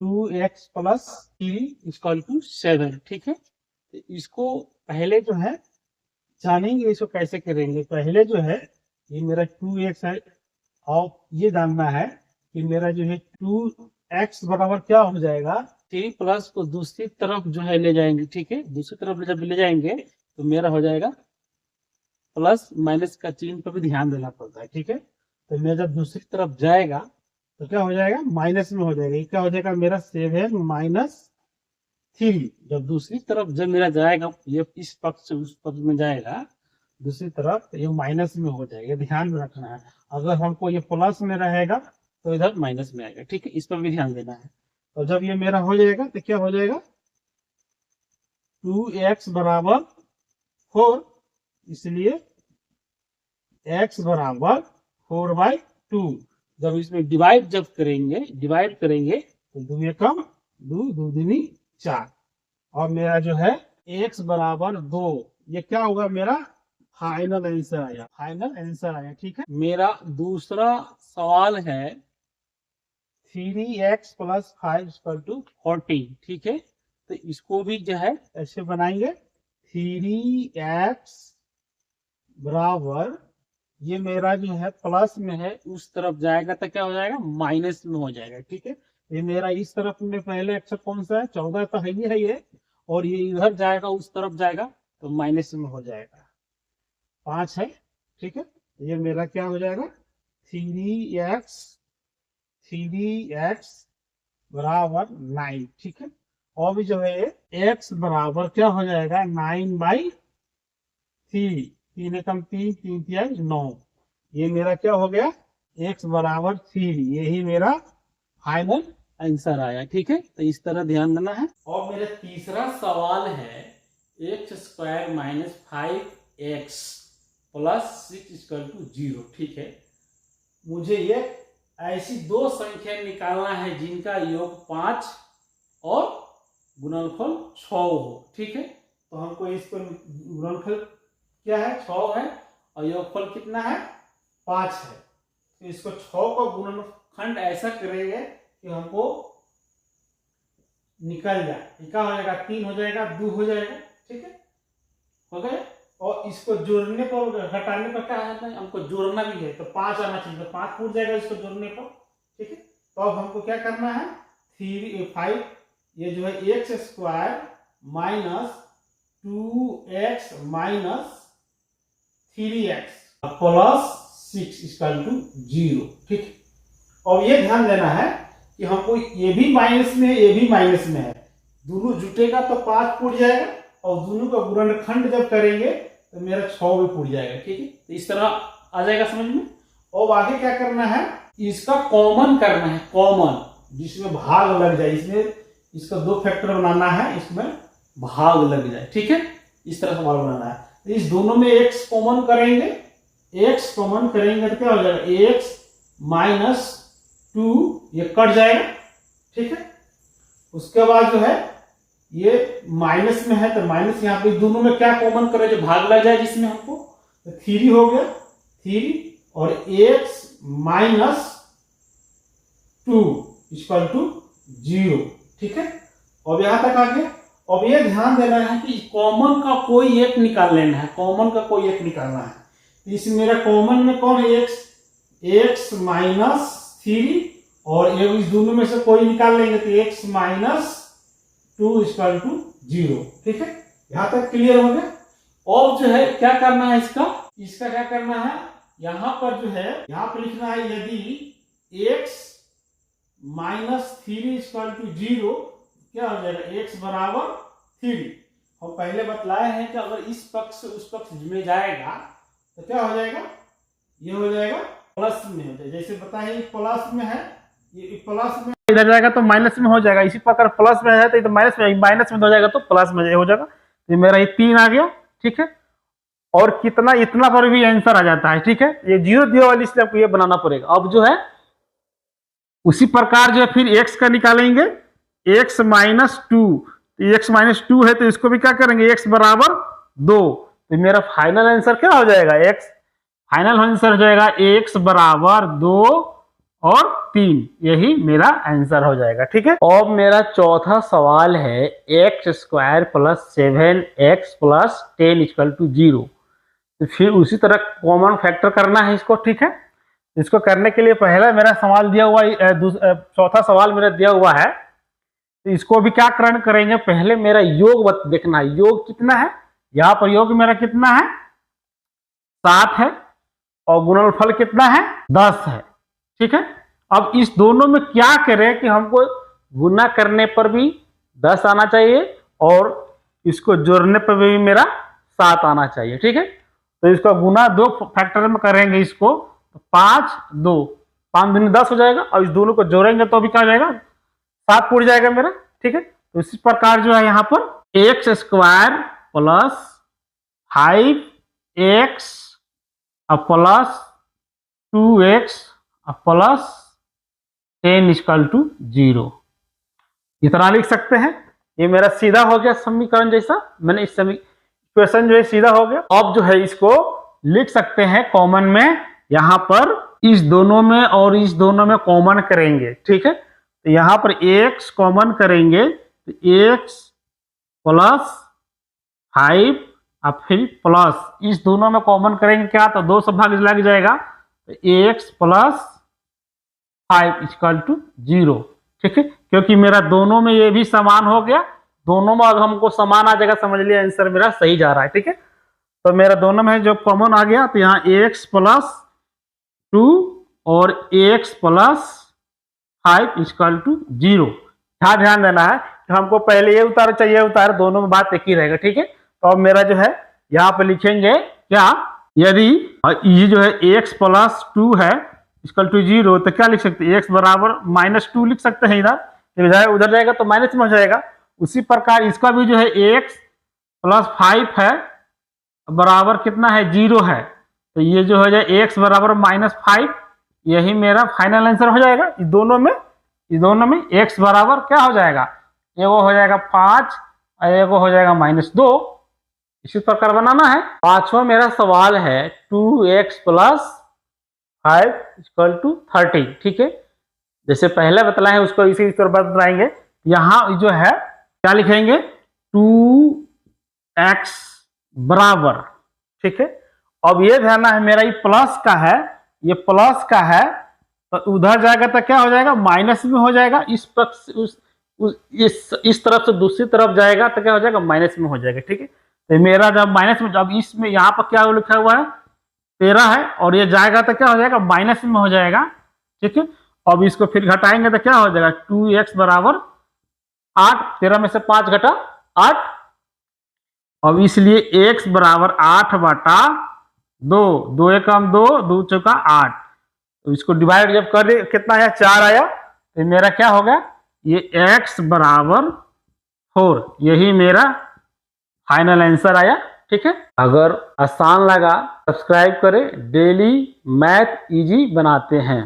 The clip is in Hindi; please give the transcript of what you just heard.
2x plus 3 equal to 7। ठीक है, तो इसको पहले जो है जानेंगे, इसको कैसे करेंगे। पहले जो है ये मेरा 2x है और ये जानना है कि मेरा जो है 2x बराबर क्या हो जाएगा। 3 प्लस को दूसरी तरफ जो है ले जाएंगे। ठीक है, दूसरी तरफ जब ले जाएंगे तो मेरा हो जाएगा प्लस माइनस का चिन्ह पर भी ध्यान देना पड़ता है। ठीक है, तो मेरा जब दूसरी तरफ जाएगा तो क्या हो जाएगा, माइनस में हो जाएगा। ये क्या हो जाएगा मेरा 7 माइनस 3। जब दूसरी तरफ जब मेरा जाएगा, ये इस पक्ष से उस पक्ष में जाएगा दूसरी तरफ, तो ये माइनस में हो जाएगा। ध्यान में रखना है, अगर हमको ये प्लस में रहेगा तो इधर माइनस में आएगा। ठीक है, इस पर भी ध्यान देना है। तो जब ये मेरा हो जाएगा तो क्या हो जाएगा, 2x बराबर 4, इसलिए x बराबर 4/2। जब इसमें डिवाइड करेंगे तो 2 एकम 2, 2 दूनी 4, और मेरा जो है x बराबर 2, ये क्या होगा मेरा फाइनल आंसर आया। ठीक है, मेरा दूसरा सवाल है 3x प्लस 5 इक्वल टू 14। ठीक है, तो इसको भी जो है ऐसे बनाएंगे, 3x बराबर, ये मेरा जो है प्लस में है, उस तरफ जाएगा तो क्या हो जाएगा, माइनस में हो जाएगा। ठीक है, ये मेरा इस तरफ में पहले अक्षर कौन सा है, 14 तो है ही है ये, और ये इधर जाएगा उस तरफ जाएगा तो माइनस में हो जाएगा, 5 है। ठीक है, ये मेरा क्या हो जाएगा, 3x बराबर 9। ठीक है, और भी जो है x बराबर क्या हो जाएगा, 9/3, 3 एकम 3, 3 तिया 9। ये मेरा क्या हो गया, x बराबर 3, यही मेरा फाइनल आंसर आया। ठीक है, तो इस तरह ध्यान देना है। और मेरा तीसरा सवाल है x² minus 5x plus 6 equal to 0। ठीक है, मुझे ये ऐसी दो संख्या निकालना है जिनका योग 5 और गुणनफल 6 हो। ठीक है, तो हमको इसको गुणनफल क्या है, 6 है, और योगफल कितना है, 5 है। तो इसको 6 का गुणनखंड ऐसा करेंगे कि हमको निकल जाए, क्या हो जाएगा, 3 हो जाएगा, 2 हो जाएगा। ठीक है, हो गया। और इसको जोड़ने पर, घटाने पर क्या है, हमको जोड़ना भी है तो 5 आना चाहिए, तो 5 फूट जाएगा इसको जोड़ने पर। ठीक है, तो अब हमको क्या करना है, 5, ये जो है x² minus 2x minus 3x plus 6 equal to 0। ठीक है, और ये ध्यान देना है कि हमको ये भी माइनस में है, ये भी माइनस में है, दोनों जुटेगा तो 5 फूट जाएगा, और दोनों का गुणनखंड जब करेंगे तो मेरा 6 भी फूट जाएगा। ठीक है, तो इस तरह आ जाएगा समझ में। और आगे क्या करना है, इसका कॉमन करना है, कॉमन जिसमें भाग लग जाए, इसमें इसका 2 फैक्टर बनाना है, इसमें भाग लग जाए। ठीक है, इस तरह से भाग बनाना है। तो इस दोनों में x कॉमन करेंगे, x कॉमन करेंगे तो क्या हो जाएगा, x माइनस 2, ये कट जाएगा। ठीक है, उसके बाद जो है ये माइनस में है तो माइनस, यहाँ पे दोनों में क्या कॉमन करे, जो भाग लग जाए जिसमें हमको, तो 3 हो गया, 3 और x माइनस 2 इक्वल टू 0। ठीक है, अब यहां तक आ गया। अब ये ध्यान देना है कि कॉमन का कोई एक निकाल लेना है, कॉमन का कोई एक निकालना है। इस मेरा कॉमन में कौन है, x माइनस 3, और इस दोनों में से कोई निकाल लेंगे तो x माइनस 2 इक्वल टू 0। ठीक है, यहां तक क्लियर हो गया। और जो है क्या करना है, इसका क्या करना है, यहां पर जो है, यहां पर लिखना है, यदि x माइनस 3 इक्वल टू 0, क्या हो जाएगा, x बराबर 3। हम पहले बतलाए हैं कि अगर इस पक्ष से उस पक्ष में जाएगा तो क्या हो जाएगा, ये हो जाएगा प्लस में हो जाएगा। जैसे बताए प्लस में है, ये प्लस में इधर जाएगा तो माइनस में हो जाएगा, इसी प्रकार प्लस में है तो माइनस में हो जाएगा तो प्लस में हो जाएगा। तो मेरा ये 3 आ गया। ठीक है, और कितना, इतना पर भी आंसर आ जाता है। ठीक है, ये 0 दिया वाली, इसलिए आपको ये बनाना पड़ेगा। अब जो है उसी प्रकार जो है फिर x का निकालेंगे, x माइनस 2, x माइनस 2 है तो इसको भी क्या करेंगे, x बराबर 2। तो मेरा फाइनल आंसर क्या हो जाएगा, x फाइनल आंसर हो जाएगा x बराबर 2 और 3, यही मेरा आंसर हो जाएगा। ठीक है, अब मेरा चौथा सवाल है x² + 7x + 10 = 0। तो फिर उसी तरह कॉमन फैक्टर करना है इसको। ठीक है, इसको करने के लिए पहला मेरा सवाल दिया हुआ, चौथा सवाल मेरा दिया हुआ है, तो इसको भी क्या करेंगे, पहले मेरा योग देखना है, योग कितना है। यहाँ पर योग मेरा कितना है, 7 है, और गुणनफल कितना है, 10 है। ठीक है, अब इस दोनों में क्या करें कि हमको गुना करने पर भी 10 आना चाहिए और इसको जोड़ने पर भी मेरा 7 आना चाहिए। ठीक है, तो इसका गुना 2 फैक्टर में करेंगे इसको, तो 5 2 5 दूनी 10 हो जाएगा, और इस दोनों को जोड़ेंगे तो भी क्या हो जाएगा, 7 पूर्ण जाएगा मेरा। ठीक है, तो इसी प्रकार जो है यहाँ पर x² + 5x + 2x + 10 = 0, इतना लिख सकते हैं। ये मेरा सीधा हो गया समीकरण जैसा, मैंने इस इक्वेशन जो है सीधा हो गया। अब जो है इसको लिख सकते हैं कॉमन में, यहाँ पर इस दोनों में और इस दोनों में कॉमन करेंगे। ठीक है, तो यहाँ पर x कॉमन करेंगे, तो x + 5 और फिर प्लस, इस दोनों में कॉमन करेंगे क्या, तो 2 से भाग लग जाएगा, तो x + 5 = 0। ठीक है, क्योंकि मेरा दोनों में ये भी समान हो गया, दोनों में अगर हमको समान आ जाएगा, समझ लिया आंसर मेरा सही जा रहा है। ठीक है, तो मेरा दोनों में जो कॉमन आ गया, तो यहाँ x + 2 और x + 5 = 0। ध्यान देना है कि हमको पहले ये उतार चाहिए, उतार, दोनों में बात एक ही रहेगा। ठीक है, तो अब मेरा जो है यहाँ पे लिखेंगे क्या, यदि ये जो है x + 2 है = 0, तो क्या लिख सकते हैं, x = -2 लिख सकते हैं। इधर उधर जाएगा तो माइनस में हो जाएगा। उसी प्रकार इसका भी जो है x + 5 है बराबर कितना है, 0 है, तो ये जो हो जाए x = -5, यही मेरा फाइनल आंसर हो जाएगा। इस दोनों में x बराबर क्या हो जाएगा, एगो हो जाएगा 5 और एगो हो जाएगा -2, इसी प्रकार बनाना है। पांचवा मेरा सवाल है 2x + 5 = 30। ठीक है, जैसे पहले बतलाए हैं उसको इसी तरह बताएंगे। यहाँ जो है क्या लिखेंगे, 2x बराबर, ठीक है, अब ये ध्यान है मेरा ये प्लस का है, ये प्लस का है, तो उधर जाएगा तो क्या हो जाएगा, माइनस में हो जाएगा। इस पक्ष इस तरफ से दूसरी तरफ जाएगा तो क्या हो जाएगा, माइनस में हो जाएगा। ठीक है, तो मेरा जब माइनस में, जब इसमें यहाँ पर क्या लिखा हुआ है 13 है, और ये जाएगा तो क्या हो जाएगा, माइनस में हो जाएगा। ठीक है, अब इसको फिर घटाएंगे तो क्या हो जाएगा, 2x बराबर 8, 13 में से 5 घटा 8, अब इसलिए x बराबर 8/2, 2 एकम 2, 2 चौका 8, तो इसको डिवाइड जब कर दे कितना आया, 4 आया, तो मेरा क्या होगा, ये x बराबर 4, यही मेरा फाइनल आंसर आया। ठीक है, अगर आसान लगा सब्सक्राइब करें, डेली मैथ इजी बनाते हैं।